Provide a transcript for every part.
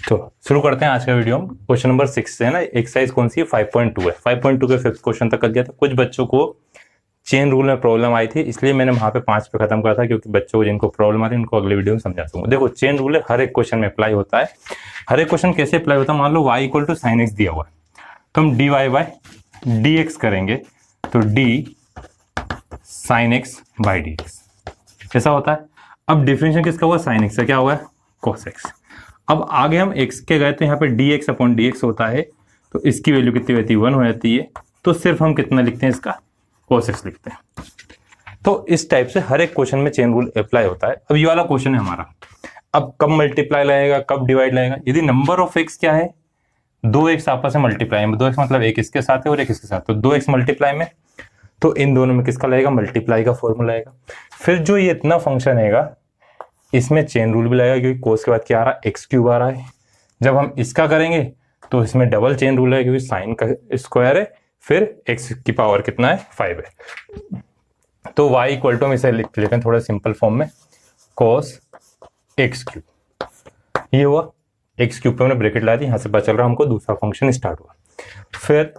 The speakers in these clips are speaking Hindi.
तो शुरू करते हैं आज का वीडियो। क्वेश्चन नंबर 6 से है ना, एक्सरसाइज कौन सी है? 5.2 है। 5.2 के फिफ्थ क्वेश्चन तक कर दिया था। कुछ बच्चों को चेन रूल में प्रॉब्लम आई थी, इसलिए मैंने वहां पे 5 पे खत्म करा था, क्योंकि बच्चों को जिनको प्रॉब्लम आती है उनको अगले वीडियो में समझा दूंगा। देखो, चेन रूल है, हर एक क्वेश्चन में अप्लाई होता है। हर एक क्वेश्चन कैसे अप्लाई होता है? मान लो y equal to sine x दिया हुआ है, तो हम d y by d x करेंगे, तो d sine x by d x ऐसा होता है। अब डिफरेंशियल किसका हुआ? साइन एक्स का। क्या हुआ? Cos x. अब आगे हम x के गए तो यहाँ पे D x upon D x होता है, तो इसकी वैल्यू कितनी रहती है? 1 हो जाती है। तो सिर्फ हम कितना लिखते हैं इसका? cos x लिखते हैं। तो इस टाइप से हर एक क्वेश्चन में चेन रूल अप्लाई होता है। अब ये वाला क्वेश्चन है हमारा, अब कब मल्टीप्लाई लगेगा, कब डिवाइड लगेगा? यदि नंबर ऑफ x क्या है? 2x आपस में मल्टीप्लाई में, 2x मतलब एक इसके साथ है और एक इसके साथ, तो 2x मल्टीप्लाई में, तो इन दोनों में किसका लगेगा? मल्टीप्लाई का फॉर्मूला आएगा। फिर जो ये इतना फंक्शन है इसमें चेन रूल भी लगेगा, क्योंकि कोस के बाद क्या आ रहा है? एक्स क्यूब आ रहा है। जब हम इसका करेंगे तो इसमें डबल चेन रूल है, क्योंकि साइन का स्क्वायर है, फिर एक्स की पावर कितना है? 5 है। तो y इक्वल टू हम इसे लिख लेते हैं थोड़ा सिंपल फॉर्म में, कोस एक्स क्यूब। ये हुआ एक्स क्यूब पे हमने ब्रैकेट ला दी, यहां से पता चल रहा है हमको दूसरा फंक्शन स्टार्ट हुआ। फिर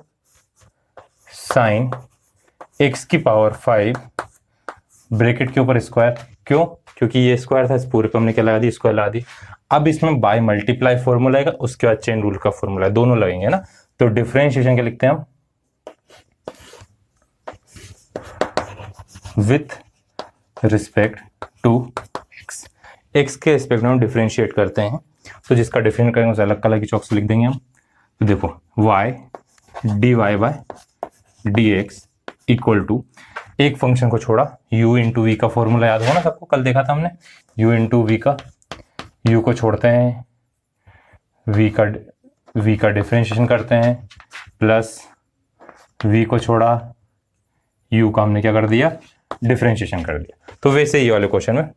साइन एक्स की पावर 5 ब्रैकेट के ऊपर स्क्वायर। क्यों? क्योंकि ये स्क्वायर था, इस पूरे पे हमने क्या लगा दी? स्क्वायर लगा दी। अब इसमें बाय मल्टीप्लाई फॉर्मूला आएगा, उसके बाद चेन रूल का फॉर्मूला, दोनों लगेंगे ना। तो डिफरेंशिएशन क्या लिखते हैं हम? With respect to x. X के रिस्पेक्ट में हम डिफरेंशिएट करते हैं, तो जिसका डिफरेंशिएट करेंगे उसे अलग कलर की चौक से लिख देंगे हम। तो देखो, y d y by d x equal to, एक फंक्शन को छोड़ा, u इंटू वी का फॉर्मूला याद होगा ना सबको, कल देखा था हमने। u इंटू वी का, u को छोड़ते हैं, v का डिफरेंशिएशन करते हैं, प्लस v को छोड़ा, u का हमने क्या कर दिया? डिफरेंशिएशन कर दिया। तो वैसे ये वाले क्वेश्चन में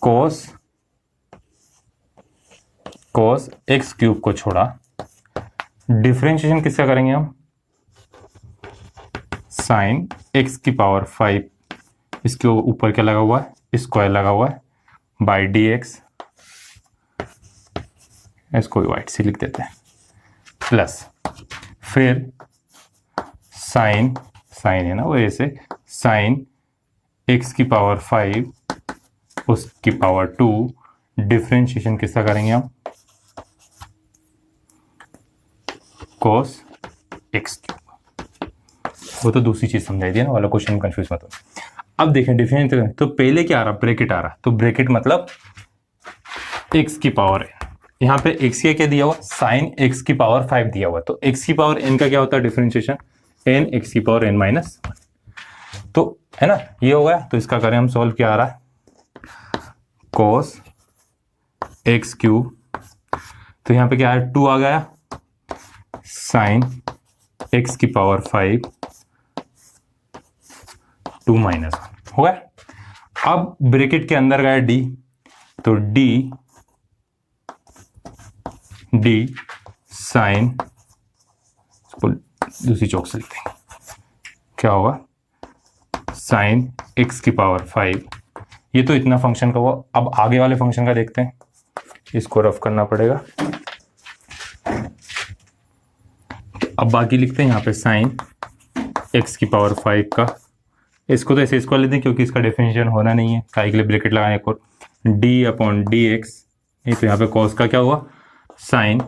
cos एक्स क्यूब को छोड़ा, डिफरेंशिएशन किसका करेंगे हम? साइन एक्स की पावर 5, इसके ऊपर क्या लगा हुआ है? स्क्वायर लगा हुआ है, बाई डी एक्स, इसको वाइट से लिख देते हैं, प्लस फिर साइन है ना वो ऐसे, साइन एक्स की पावर 5 उसकी पावर 2, डिफरेंशिएशन किसका करेंगे हम? Cos x cube. वो तो दूसरी चीज समझाई थी ना, वाला क्वेश्चन कंफ्यूज मत हो। अब देखें डिफरेंशिएशन, तो पहले क्या आ रहा? ब्रैकेट आ रहा, तो ब्रैकेट मतलब एक्स की पावर है। यहाँ पे एक्स का क्या दिया हुआ? साइन एक्स की पावर 5 दिया हुआ, तो एक्स की पावर n का क्या होता है? डिफरेंशिएशन n एक्स की पावर n माइनस 1, तो है ना, ये हो गया। तो इसका करें हम सॉल्व, क्या आ रहा है? कॉस एक्स क्यूब, तो यहाँ पे क्या है? 2 आ गया, साइन एक्स की पावर 5 2 माइनस 1 हो गया। अब ब्रैकेट के अंदर गया d, तो d साइन, इसको दूसरी चौक से लिखते हैं, क्या होगा? साइन एक्स की पावर 5। ये तो इतना फंक्शन का हुआ। अब आगे वाले फंक्शन का देखते हैं, इसको रफ करना पड़ेगा। अब बाकी लिखते हैं यहाँ पे साइन एक्स की पावर 5 का, इसको तो ऐसे इसको लेते हैं क्योंकि इसका डिफरेंशिएशन होना नहीं है, काई के लिए ब्रैकेट लगाने को, डी अपॉन डी एक्स। नहीं तो यहाँ पे कॉस का क्या हुआ? साइन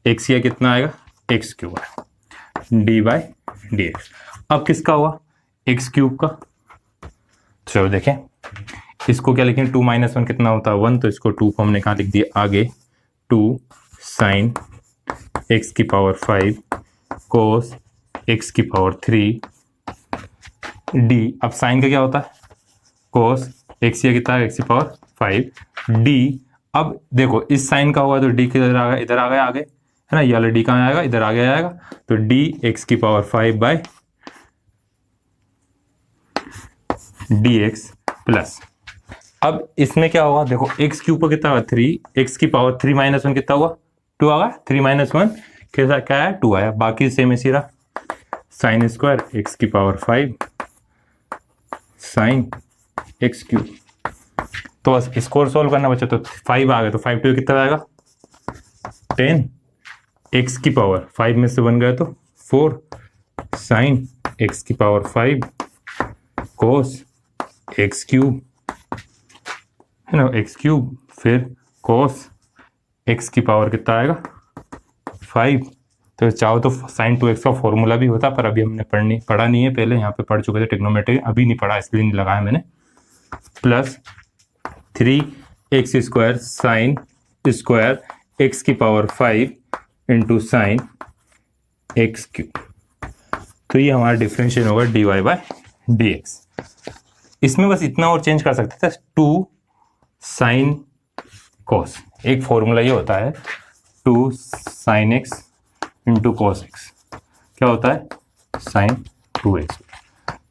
एक्स या कितना आएगा? एक्स क्यूब है, डी बाई डी एक्स। अब किसका हुआ? एक्स क्यूब का। चलो देखें, इसको क्या लिखें? 2 माइनस 1 कितना होता है? 1, तो इसको 2 को हमने कहाँ लिख दिया? आगे 2 साइन एक्स की पावर 5 कोस एक्स की पावर 3 डी। अब साइन का क्या होता है? कोस एक्स या कितना? एक्स की पावर 5 डी। अब देखो, इस साइन का हुआ तो डी किधर आ गया? इधर आ गया आगे, है ना। ये वाला डी कहाँ आएगा? इधर आगे आएगा, तो डी एक्स की power 5 by d x plus. अब इसमें क्या होगा? देखो, एक्स क्यूब पर कितना हुआ? 3, एक्स की पावर 3 माइनस 1 कितना हुआ? 2 आगा। 3 माइनस 1 कैसा क्या है? 2 आया। बाकी सेम ऐसी रहा, साइन स्क्वायर एक्स की पावर 5 साइन एक्स क्यूब। तो बस इसको सोल्व करना बचा, तो 5 आ गया, तो 5 टू कितना आएगा? 10 एक्स की पावर 5 में से 1 गया तो 4 साइन एक्स की पावर 5 कोस एक्स क्यूब, है ना, एक्स क्यूब, फिर कोस एक्स की पावर कितना आएगा 5। तो चाहो तो साइन 2x का फॉर्मूला भी होता, पर अभी हमने पढ़ा नहीं है, पहले यहाँ पे पढ़ चुके थे ट्रिग्नोमेट्री, अभी नहीं पढ़ा इसलिए नहीं लगाया मैंने। Plus 3x² sine square x की power 5 into sine x cube. तो ये हमारा डिफरेंशियल होगा dy/dx। इसमें बस इतना और चेंज कर सकते थे, 2 साइन कॉस, एक फॉर्मूला ये होता है 2 sine x into cos x, क्या होता है साइन 2x।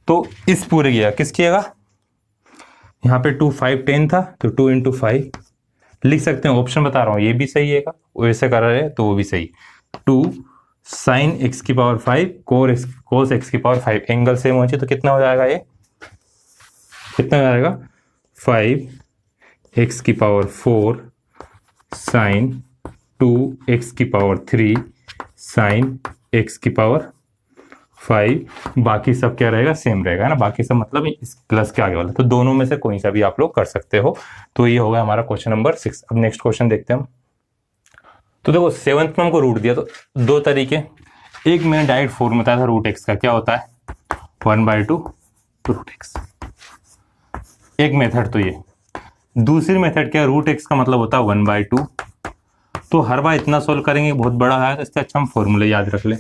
तो इस पूरे किया किस किएगा, यहाँ पे 2 5 10 था तो 2 इंटू 5 लिख सकते हैं, ऑप्शन बता रहा हूँ, ये भी सही है, वैसे कर रहे हैं तो वो भी सही। 2 साइन एक्स की पावर 5 कोस एक्स की पावर 5, एंगल सेम होना चाहिए, तो कितना हो जाएगा, ये कितना हो जाएगा 5 एक्स की पावर 4 साइन 2 एक्स की पावर 3 साइन एक्स की पावर 5, बाकी सब क्या रहेगा, सेम रहेगा ना, बाकी सब मतलब इस प्लस के आगे वाला, तो दोनों में से कोई सा भी आप लोग कर सकते हो। तो ये होगा हमारा क्वेश्चन नंबर 6। अब नेक्स्ट क्वेश्चन देखते हैं हम। तो देखो 7th में हमको रूट दिया, तो दो तरीके, एक मैंने डायरेक्ट फॉर्मूला बताया था रूट एक्स का, क्या होता है 1/2 रूट एक्स, एक मेथड तो ये। दूसरी मेथड क्या है, रूट एक्स का मतलब होता है 1/2। तो हर बार इतना सोल्व करेंगे बहुत बड़ा है, तो इससे अच्छा हम फॉर्मूला याद रख लें,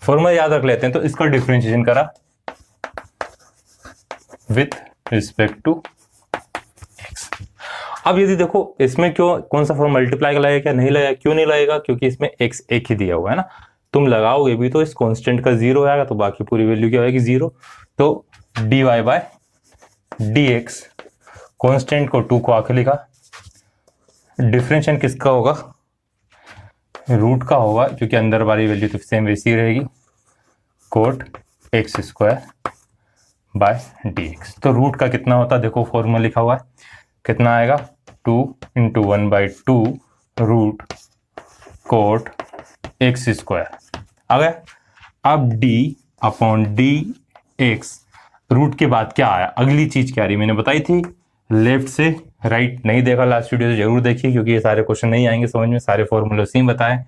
फॉर्मूला याद रख लेते हैं। तो इसका डिफरेंशिएशन करा विथ रिस्पेक्ट टू एक्स। अब यदि देखो इसमें क्यों कौन सा फॉर्म मल्टीप्लाई का लगेगा, क्या नहीं लगेगा, क्यों नहीं लगेगा, क्योंकि इसमें एक्स एक ही दिया हुआ है ना, तुम लगाओगे भी तो इस कांस्टेंट का 0 आएगा, तो बाकी पूरी वैल्यू क्या आएगी 0। तो dy/dx, कांस्टेंट को 2 को आके लिखा, डिफरेंशिएशन किसका होगा, रूट का होगा, क्योंकि अंदर वाली वैल्यू तो सेम वैसी रहेगी, कोट x² बाय dx। तो रूट का कितना होता है, देखो फॉर्मूला लिखा हुआ है, कितना आएगा 2 इंटू 1/2 रूट कोट x²। आ गया। अब d/dx, रूट के बाद क्या आया, अगली चीज क्या रही, मैंने बताई थी लेफ्ट से राइट, नहीं देखा लास्ट वीडियो तो जरूर देखिए, क्योंकि ये सारे क्वेश्चन नहीं आएंगे समझ में, सारे फॉर्मूले सेम बताए,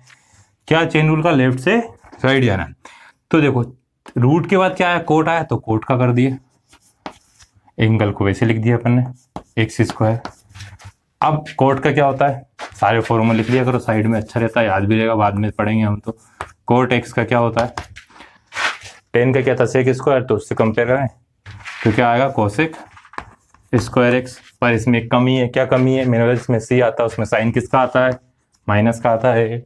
क्या चेन रूल का लेफ्ट से राइट जाना। तो देखो रूट के बाद क्या आया, कोट आया, तो कोट का कर दिए, एंगल को वैसे लिख दिया अपन ने x²। अब कोट का क्या होता है, सारे फॉर्मूले लिख लिया करो साइड में, अच्छा रहता है, याद भी रहेगा, बाद में पढ़ेंगे हम। तो कोट x का क्या होता है, 10 का क्या था sec², तो उससे कंपेयर करें तो क्या आएगा cosec² x। पर इसमें एक कमी है, क्या कमी है, मेरे इसमें c आता है, उसमें साइन किसका आता है, माइनस का आता है।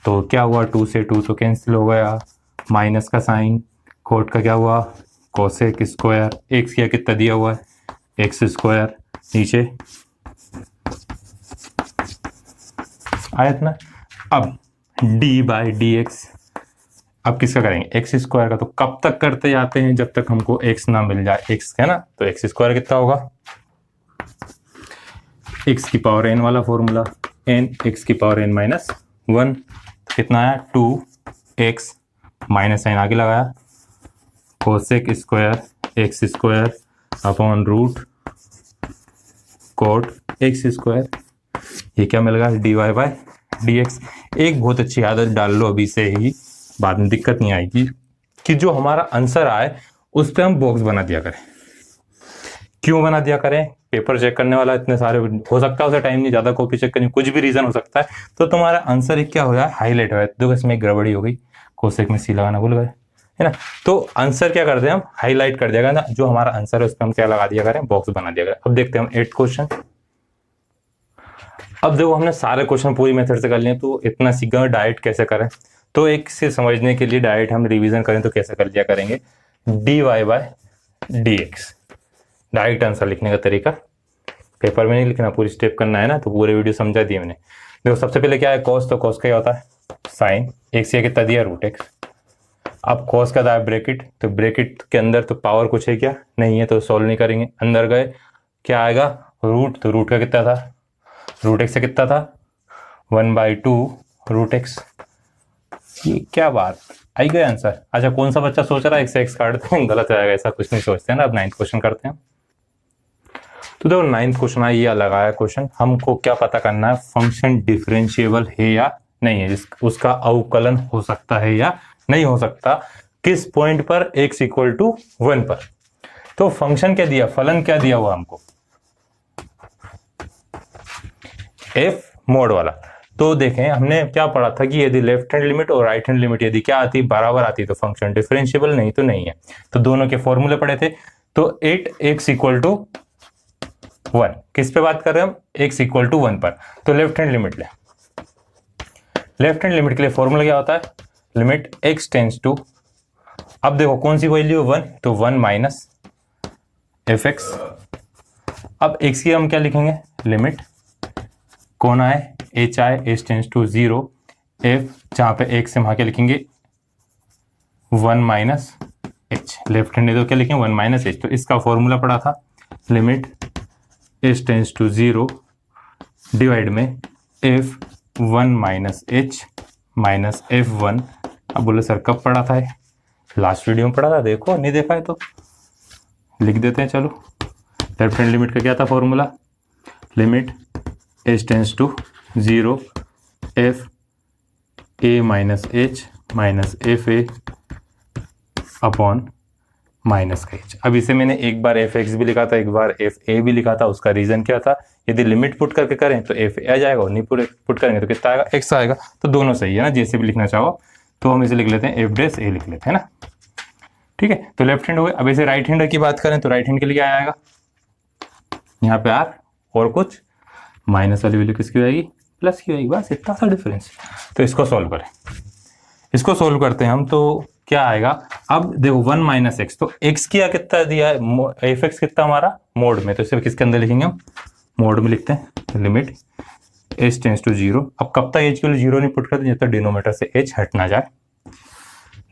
तो क्या हुआ, 2 से 2 तो कैंसिल हो गया, माइनस का साइन, कोट का क्या हुआ cosec², x क्या कितना दिया हुआ है x², नीचे आया ना। अब d/dx, अब किसका करेंगे x² का, तो कब तक करते जाते हैं, जब तक हमको x ना मिल जाए, x है ना, तो x² कितना होगा, x की पावर n वाला फॉर्मूला, n x की पावर n माइनस 1, तो कितना आया 2x, माइनस साइन आगे लगाया, cosec² x² upon root coat x², ये क्या मिल गया dy/dx। एक बहुत अच्छी आदत डाल लो अभी से ही, बाद में दिक्कत नहीं आएगी, कि जो हमारा आंसर आए उस पर हम बॉक्स बना दिया करें। क्यों बना दिया करें, पेपर चेक करने वाला इतने सारे हो सकता है, उसे टाइम नहीं, ज्यादा कॉपी चेक करनी, कुछ भी रीजन हो सकता है, तो तुम्हारा आंसर एक क्या हो जाए, हाईलाइट हो जाए। देखो इसमें एक गड़बड़ी हो गई, कोसेक में सी लगाना भूल गए, है ना, तो आंसर क्या करते हैं हम, हाईलाइट कर दिया करें ना, जो हमारा आंसर है उस पर हम क्या लगा दिया करें, बॉक्स बना दिया करें। अब देखते हैं हम 8th क्वेश्चन। अब देखो हमने सारे क्वेश्चन पूरी मेथड से कर लिए, तो इतना सीखा डायरेक्ट कैसे करें, तो एक से समझने के लिए डायरेक्ट हम रिवीजन करें तो कैसे कर लिया करेंगे, dy/dx, डायरेक्ट आंसर लिखने का तरीका, पेपर में नहीं लिखना, पूरी स्टेप करना है ना, तो पूरे वीडियो समझा दिए मैंने। देखो सबसे पहले क्या है कॉस, तो कॉस का क्या होता है साइन, x या कितना दिया रूट x। अब कॉस का था ब्रैकेट, तो ब्रैकेट के अंदर तो पावर कुछ है क्या, नहीं है, तो सॉल्व नहीं करेंगे, अंदर गए क्या आएगा रूट, तो रूट का कितना था, रूट x से कितना था 1/2 रूट एक्स। ये क्या बात, आई गया आंसर। अच्छा, कौन सा बच्चा सोच रहा है एक्स से एक्स काटते हैं, गलत आएगा, ऐसा कुछ नहीं सोचते हैं ना। अब 9th क्वेश्चन करते हैं। तो देखो 9th क्वेश्चन है, ये अलग आया क्वेश्चन। हमको क्या पता करना है, फंक्शन डिफरेंशिएबल है या नहीं है, उसका अवकलन हो सकता है या नहीं हो सकता, किस पॉइंट पर x इक्वल टू 1 पर। तो फंक्शन क्या दिया, फलन क्या दिया हुआ हमको, f मोड वाला। तो देखें हमने क्या पढ़ा था कि यदि लेफ्ट हैंड लिमिट और राइट हैंड लिमिट यदि क्या आती, बराबर आती, तो फंक्शन डिफरेंशिएबल, नहीं तो नहीं है। तो दोनों के फॉर्मूले पढ़े थे। तो 8x इक्वल टू 1, किस पे बात कर रहे हैं हम, x इक्वल टू 1 पर। तो लेफ्ट हैंड लिमिट ले, लेफ्ट हैंड लिमिट के लिए फॉर्मूला क्या होता है, लिमिट x टेंस टू, अब देखो कौन सी वैल्यू 1, तो 1 माइनस fx। अब x की हम क्या लिखेंगे, लिमिट कौन आए, h आए, h टेंस टू 0, f जहां पे x से वहां क्या लिखेंगे 1 माइनस h, लेफ्ट हैंड तो क्या लिखेंगे 1 माइनस h। तो इसका फॉर्मूला पड़ा था, limit h tends to 0 divide में f 1 minus h minus f1। अब बोले सर कब पढ़ा था, लास्ट वीडियो में पढ़ा था, देखो नहीं देखा है तो लिख देते हैं। चलो, लेफ्ट हैंड लिमिट का क्या था formula, limit h tends to 0 f a minus h minus f a upon minus का h। अब इसे मैंने एक बार एफ एक्स भी लिखा था, एक बार एफ ए भी लिखा था। उसका रीजन क्या था, यदि लिमिट पुट करके करें तो एफ ए आ जाएगा, और नहीं पुट करेंगे तो कितना आएगा, एक्स आएगा। तो दोनों सही है ना, जैसे भी लिखना चाहो। तो हम इसे लिख लेते हैं एफ डैश ए लिख लेते हैं ना, ठीक है। तो लेफ्ट हैंड हो गया। अब इसे राइट हैंड की बात करें तो राइट हैंड के लिए क्या आएगा, यहाँ पे आर और कुछ माइनस वाली वैल्यू किसकी आएगी, प्लस की आएगी, बस इतना सा डिफरेंस। तो इसको सॉल्व करें, इसको सोल्व करते हैं हम। तो क्या आएगा, अब देखो 1 माइनस एक्स, तो एक्स किया कितना दिया है, एफ एक्स कितना हमारा मोड में, तो इसे किसके अंदर लिखेंगे हम, मोड में लिखते हैं। Limit h tends to 0। अब कब तक एच के लिए 0 नहीं पुट करते, जब तक डिनोमीटर से एच हट ना जाए।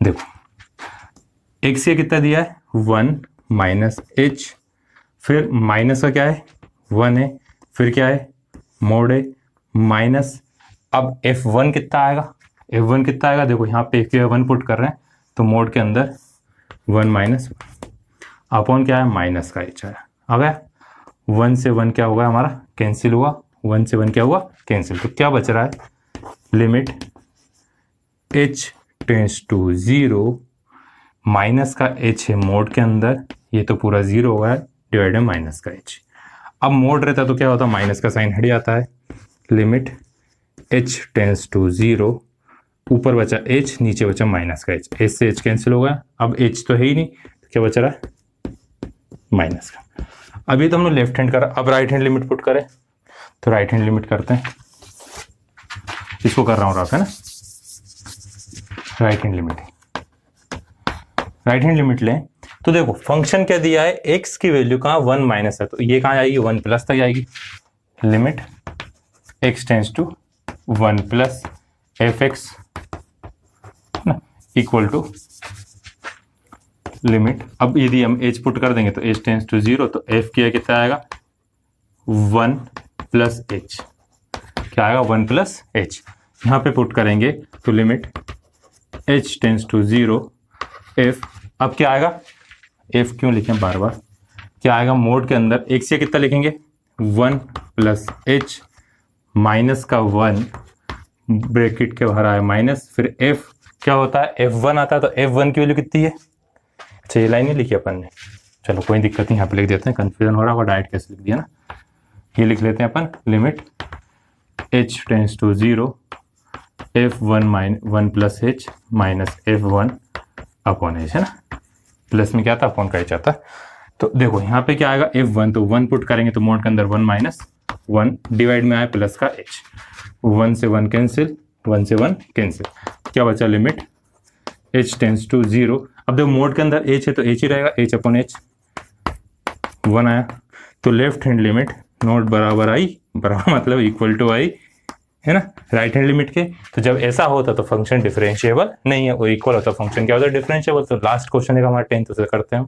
देखो एक्स किया कितना दिया है 1 माइनस एच, फिर माइनस का क्या है 1 है, फिर क्या है मोड है माइनस। अब f1 कितना आएगा, f1 कितना आएगा, देखो यहाँ पे f1 पुट कर रहे हैं, तो मोड के अंदर 1 माइनस अपॉन क्या है माइनस का h आया। अब 1 से 1 क्या होगा हमारा, कैंसिल हुआ, 1 से 1 क्या हुआ कैंसिल। तो क्या बच रहा है, limit h tends to 0, minus का h है मोड के अंदर, ये तो पूरा 0 होगा डिवाइड में माइनस का h। अब मोड रहता तो क्या होता, माइनस का साइन हट जाता है। लिमिट h टेंस टू 0, ऊपर बचा h, नीचे बचा माइनस का h, h से h कैंसिल हो गया। अब h तो है ही नहीं, तो क्या बच रहा है माइनस का। अभी तो हमने लेफ्ट हैंड करा, अब राइट हैंड लिमिट पुट करें। तो राइट हैंड लिमिट करते हैं, इसको कर रहा हूँ रफ है ना, right hand limit, right hand limit लें। तो देखो फंक्शन क्या दिया है, x की वैल्यू कहाँ 1 माइनस है, तो ये कहाँ जाएगी 1 प्लस तक जाएगी। Limit x tends to 1 plus f x equal to limit. अब यदि हम h पुट कर देंगे तो h टेंस टू 0, तो f किया कितना आएगा 1 प्लस h, क्या आएगा 1 प्लस h। यहाँ पे पुट करेंगे तो limit h tends to 0 f, अब क्या आएगा, f क्यों लिखें बार बार, क्या आएगा मोड के अंदर x से कितना लिखेंगे 1 प्लस h माइनस का 1 ब्रैकेट के बाहर आया माइनस, फिर f क्या होता है f1 आता है, तो f1 की वैल्यू कितनी है। अच्छा ये लाइन नहीं लिखी अपन ने, चलो कोई दिक्कत नहीं, यहाँ पे लिख देते हैं, कंफ्यूजन हो रहा होगा डायरेक्ट कैसे लिख दिया ना। ये लिख लेते हैं अपन, limit h tends to 0 f1 1 plus h minus f1 upon h है ना, प्लस में क्या था अपॉन का h आता। तो देखो यहाँ पे क्या आएगा f1, तो 1 पुट करेंगे तो मोड के अंदर 1 माइनस 1 डिवाइड में आया प्लस का h, 1 से 1 कैंसिल, 1 से 1 कैंसिल, क्या बचा लिमिट h टेंस टू 0। अब देखो मोड के अंदर h है तो h ही रहेगा, h अपॉन h 1 आया। तो लेफ्ट हैंड लिमिट नोट बराबर आई, बराबर मतलब इक्वल टू आई है ना राइट हैंड लिमिट के। तो जब ऐसा होता तो फंक्शन डिफरेंशिएबल नहीं है, और इक्वल होता फंक्शन क्या होता है डिफरेंशिएबल। तो लास्ट क्वेश्चन है हमारा 10th, उसे करते हैं।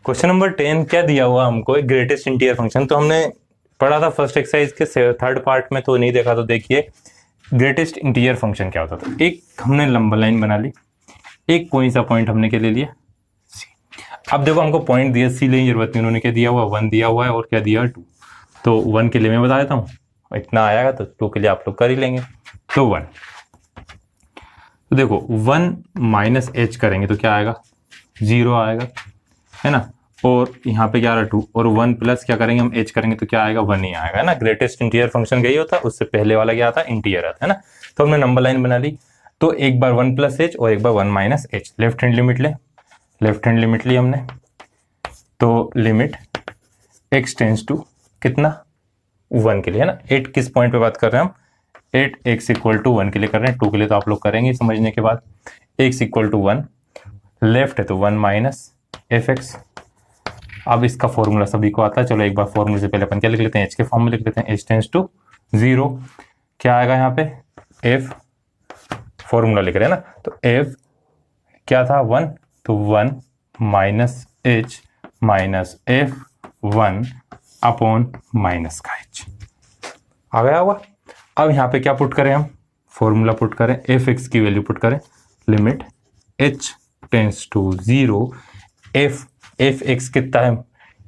क्वेश्चन नंबर 10 क्या दिया हुआ हमको, एक ग्रेटेस्ट इंटीजर फंक्शन। तो हमने पढ़ा था फर्स्ट एक्सरसाइज के 3rd पार्ट में, तो नहीं देखा तो देखिए ग्रेटेस्ट इंटीजर फंक्शन क्या होता था। एक हमने लंबा लाइन बना ली, एक कोई सा पॉइंट हमने क्या ले लिया सी। अब देखो हमको पॉइंट दिया सी लेने की जरूरत नहीं, उन्होंने क्या दिया हुआ 1 दिया हुआ है और क्या दिया 2। तो 1 के लिए मैं बता देता हूँ, इतना आएगा तो 2 के लिए आप लोग कर ही लेंगे। तो 1, तो देखो 1 माइनस एच करेंगे तो क्या आएगा 0 आएगा, है ना। और यहाँ पे क्या आ रहा 2, और 1 प्लस क्या करेंगे हम एच करेंगे तो क्या आएगा 1 ही आएगा, है ना। ग्रेटेस्ट इंटीजर फंक्शन यही होता है, उससे पहले वाला क्या आता है इंटीजर आता है ना। तो हमने नंबर लाइन बना ली, तो एक बार 1 प्लस एच और एक बार 1 minus H. Left hand limit ले, लेफ्ट हैंड लिमिट ली हमने, तो लिमिट x टेंस टू कितना 1 के लिए, है ना। 8 किस पॉइंट पे बात कर रहे हैं हम, 8x इक्वल टू 1 के लिए कर रहे हैं, 2 के लिए तो आप लोग करेंगे समझने के बाद। x इक्वल टू 1, लेफ्ट है तो 1 माइनस एफ एक्स। अब इसका फॉर्मूला सभी को आता है, चलो एक बार फॉर्मूले से पहले अपन क्या लिख लेते हैं, h के फॉर्म में लिख लेते हैं, h टेंस टू 0। क्या आएगा यहाँ पे f, फॉर्मूला लिख रहे हैं ना, तो f क्या था 1, तो 1 minus h minus f1 upon minus का h आ गया होगा। अब यहाँ पे क्या पुट करें हम, फॉर्मूला पुट करें, f(x) की वैल्यू पुट करें, limit h tends to 0, f(x) कितना है,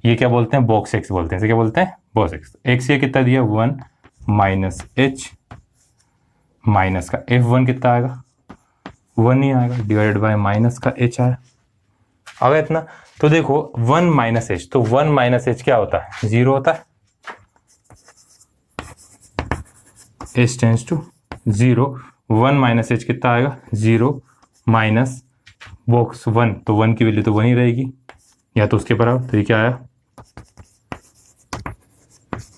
ये क्या बोलते हैं बॉक्स x बोलते हैं, इसे क्या बोलते हैं बॉक्स x। x ये कितना दिया 1 माइनस h माइनस का f1 कितना आएगा 1 ही आएगा, डिवाइडेड बाय माइनस का h आया, आ गया इतना। तो देखो 1 माइनस h, तो 1 माइनस h क्या होता है 0 होता है, h tends to 0, 1 minus h कितना आएगा 0 माइनस बॉक्स 1, तो 1 की वैल्यू तो 1 ही रहेगी या तो उसके बराबर, तो ये क्या आया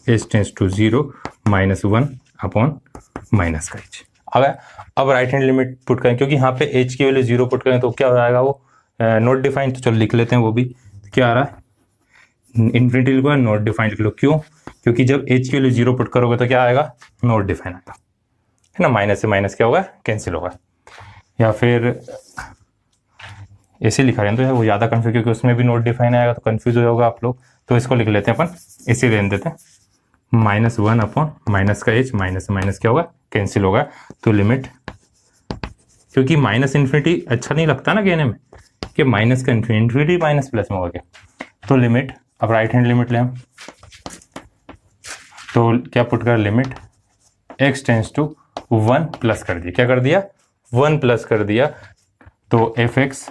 h tends to 0 minus 1 upon minus का h आ गया। अब राइट हैंड लिमिट पुट करें, क्योंकि यहाँ पे h की वैल्यू 0 पुट करें तो क्या हो जाएगा वो नॉट डिफाइंड, तो चलो लिख लेते हैं वो भी। क्या आ रहा है इन्फिनिटी लिखो, नॉट डिफाइंड लिख लो, क्यों, क्योंकि जब h की वैल्यू 0 पुट करोगे तो क्या आएगा नॉट डिफाइंड आएगा, है ना। माइनस से माइनस क्या होगा कैंसिल होगा, या फिर ऐसे लिखा रहे तो है वो ज़्यादा कंफ्यूज, क्योंकि उसमें भी नोट डिफाइन आएगा तो कंफ्यूज हो जाओगे आप लोग, तो इसको लिख लेते हैं अपन, इसे रहने देते हैं -1 अपॉन माइनस का h, माइनस से माइनस क्या होगा कैंसिल होगा। तो लिमिट, क्योंकि माइनस इन्फिनिटी अच्छा नहीं लगता ना कहने में कि माइनस का इन्फिनिटी माइनस प्लस में होगा क्या, तो लिमिट, अब राइट हैंड लिमिट ले हम, तो क्या पुट कर limit x tends to 1 plus कर दिया, क्या कर दिया 1 प्लस कर दिया, तो f(x),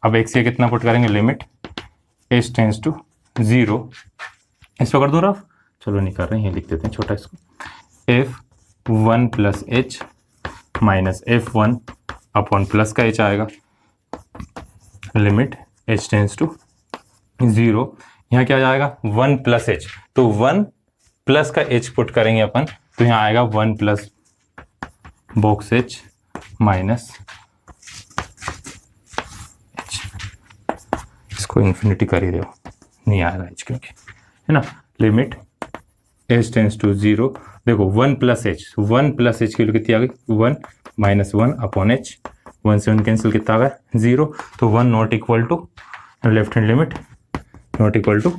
अब x ये कितना पुट करेंगे लिमिट h टेंस टू 0, इसको कर दूँ रफ, चलो नहीं कर रहे हैं, ये लिख देते हैं छोटा इसको, f1 plus h minus f1 upon plus का h आएगा, लिमिट h टेंस टू 0, यहाँ क्या जाएगा 1 प्लस h, तो 1 प्लस का h पुट करेंगे अपन, तो यहाँ आएगा 1 प्लस बॉक्स h माइनस, इसको इन्फिनिटी कर ही दो, नहीं आएगा h क्योंकि, है ना। लिमिट h टेंस टू 0, देखो 1 प्लस h, 1 प्लस h की वैल्यू कितनी आ गई 1 माइनस 1 अपॉन h, 1 से 1 कैंसिल कितना आ गया 0, तो 1 not equal to left hand limit not equal to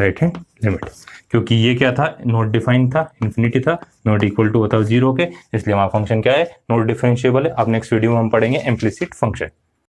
right hand limit, क्योंकि ये क्या था नॉट डिफाइंड था, इन्फिनिटी था, नॉट इक्वल टू होता है 0 के, इसलिए हमारा फंक्शन क्या है नॉट डिफरेंशिएबल है। अब नेक्स्ट वीडियो में हम पढ़ेंगे इम्प्लिसिट फंक्शन।